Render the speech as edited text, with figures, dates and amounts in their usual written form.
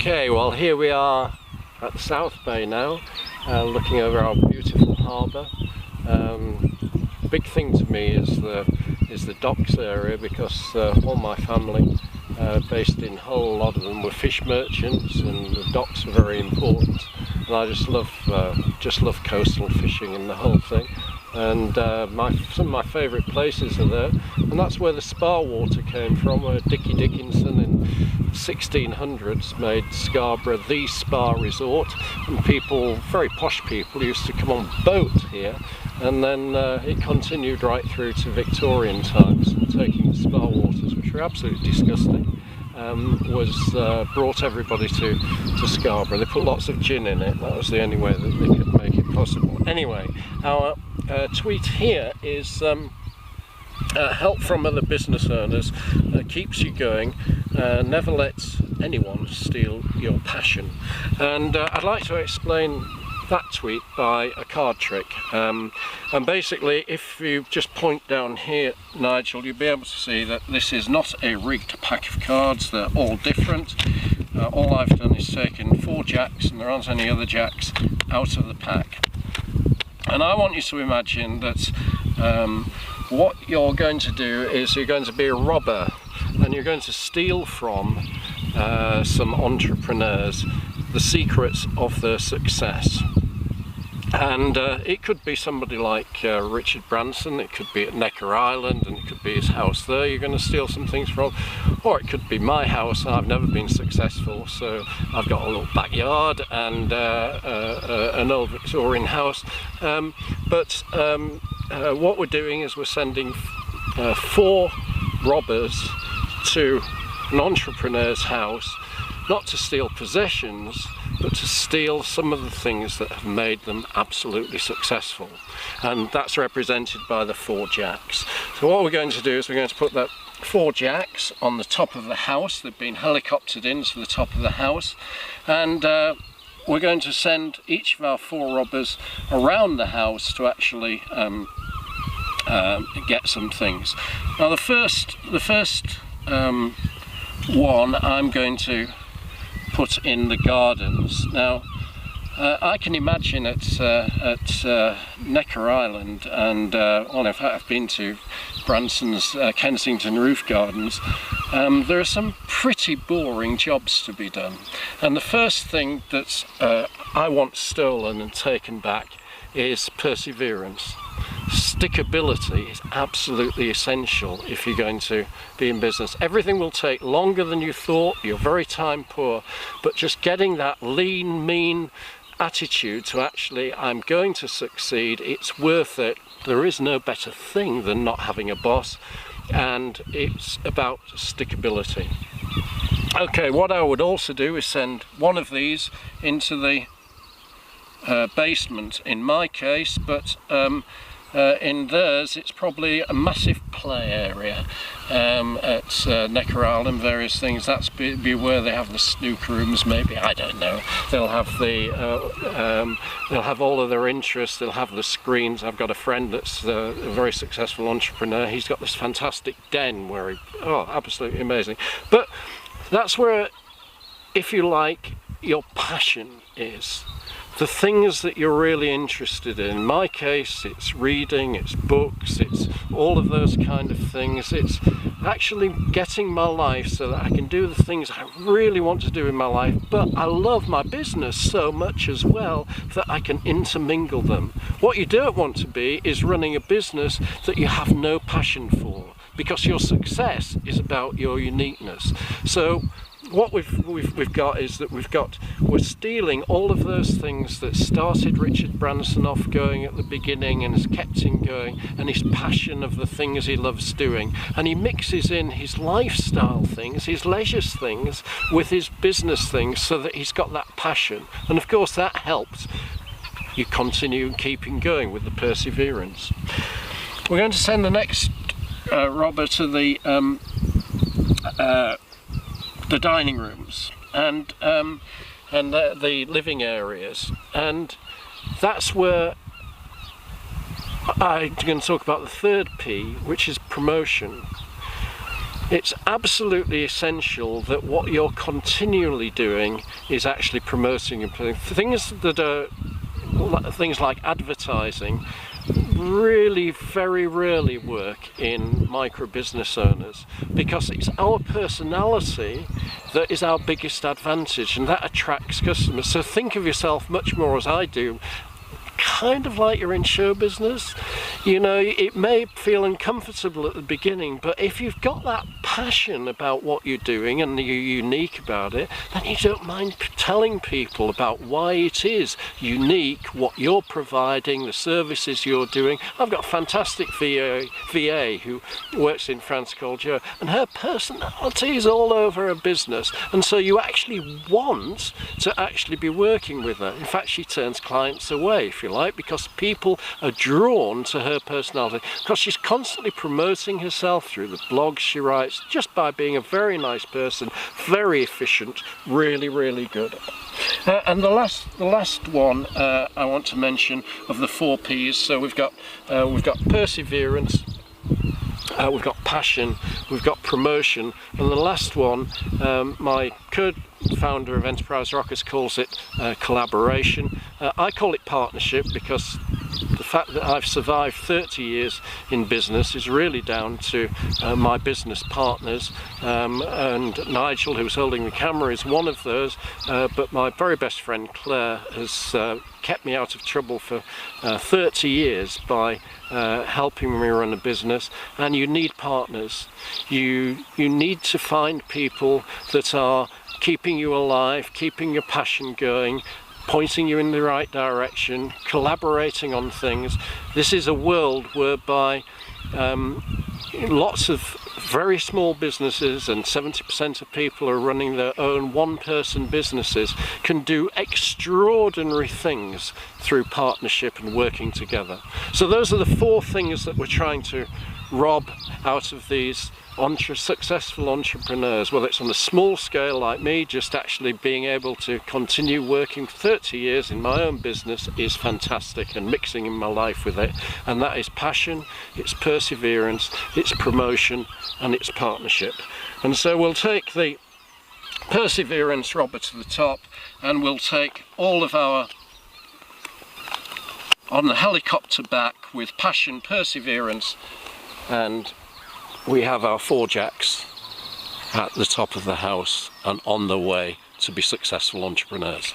Okay, well here we are at the South Bay now, looking over our beautiful harbour. Big thing to me is the docks area, because all my family based in Hull, a lot of them were fish merchants, and the docks are very important. And I just love coastal fishing and the whole thing. And some of my favourite places are there, and that's where the spar water came from, where Dickie Dickinson in 1600s made Scarborough the spa resort, and people, very posh people, used to come on boat here, and then it continued right through to Victorian times, and taking the spa waters, which were absolutely disgusting, brought everybody to Scarborough. They put lots of gin in it. That was the only way that they could make it possible. Anyway, our tweet here is help from other business owners keeps you going. Never let anyone steal your passion. And I'd like to explain that tweet by a card trick. And basically, if you just point down here, Nigel, you'll be able to see that this is not a rigged pack of cards. They're all different. All I've done is taken 4 jacks, and there aren't any other jacks, out of the pack. And I want you to imagine that what you're going to do is you're going to be a robber, and you're going to steal from some entrepreneurs the secrets of their success. And it could be somebody like Richard Branson, it could be at Necker Island, and it could be his house there you're going to steal some things from, or it could be my house. I've never been successful, so I've got a little backyard and an old Victorian house. But what we're doing is we're sending 4 robbers to an entrepreneur's house, not to steal possessions, but to steal some of the things that have made them absolutely successful. And that's represented by the 4 jacks. So what we're going to do is we're going to put that 4 jacks on the top of the house. They've been helicoptered into the top of the house, and we're going to send each of our 4 robbers around the house to actually get some things. Now the first one I'm going to put in the gardens. Now I can imagine at Necker Island, and well, in fact I've been to Branson's Kensington Roof Gardens. There are some pretty boring jobs to be done, and the first thing that I want stolen and taken back is perseverance. Stickability is absolutely essential if you're going to be in business. Everything will take longer than you thought, you're very time poor, but just getting that lean, mean attitude to actually, I'm going to succeed, it's worth it. There is no better thing than not having a boss, and it's about stickability. Okay, what I would also do is send one of these into the basement in my case, but in theirs it's probably a massive play area at Necker Island, various things. That's be where they have the snooker rooms, maybe, I don't know. They'll have they'll have all of their interests, they'll have the screens. I've got a friend that's a very successful entrepreneur. He's got this fantastic den where absolutely amazing. But that's where, if you like, your passion is. The things that you're really interested in. In my case, it's reading, it's books, it's all of those kind of things. It's actually getting my life so that I can do the things I really want to do in my life, but I love my business so much as well that I can intermingle them. What you don't want to be is running a business that you have no passion for, because your success is about your uniqueness. So what we've got is that we're stealing all of those things that started Richard Branson off going at the beginning and has kept him going, and his passion of the things he loves doing, and he mixes in his lifestyle things, his leisure things, with his business things, so that he's got that passion. And of course that helps you continue keeping going with the perseverance. We're going to send the next robber to the dining rooms and the living areas, and that's where I'm going to talk about the 3rd P, which is promotion. it's absolutely essential that what you're continually doing is actually promoting things that are things like advertising. Really very rarely work in micro business owners, because it's our personality that is our biggest advantage, and that attracts customers. So think of yourself much more as I do, kind of like you're in show business. You know, it may feel uncomfortable at the beginning, but if you've got that passion about what you're doing and you're unique about it, then you don't mind telling people about why it is unique, what you're providing, the services you're doing. I've got a fantastic VA who works in France called Jo, and her personality is all over her business, and so you actually want to actually be working with her. In fact, she turns clients away, if you like, because people are drawn to her personality, because she's constantly promoting herself through the blogs she writes, just by being a very nice person, very efficient, really, really good. And the last one I want to mention of the 4 P's. So we've got perseverance, we've got passion, we've got promotion, and the last one, my co-founder of Enterprise Rockers calls it collaboration. I call it partnership, because the fact that I've survived 30 years in business is really down to my business partners, and Nigel, who's holding the camera, is one of those, but my very best friend Claire has kept me out of trouble for 30 years by helping me run a business. And you need partners. You need to find people that are keeping you alive, keeping your passion going, pointing you in the right direction, collaborating on things. This is a world whereby lots of very small businesses, and 70% of people are running their own one-person businesses, can do extraordinary things through partnership and working together. So those are the 4 things that we're trying to rob out of these successful entrepreneurs, whether it's on a small scale like me. Just actually being able to continue working 30 years in my own business is fantastic, and mixing in my life with it, and that is passion, it's perseverance, it's promotion, and it's partnership. And so we'll take the perseverance robber to the top, and we'll take all of our on the helicopter back with passion, perseverance, and we have our 4 jacks at the top of the house and on the way to be successful entrepreneurs.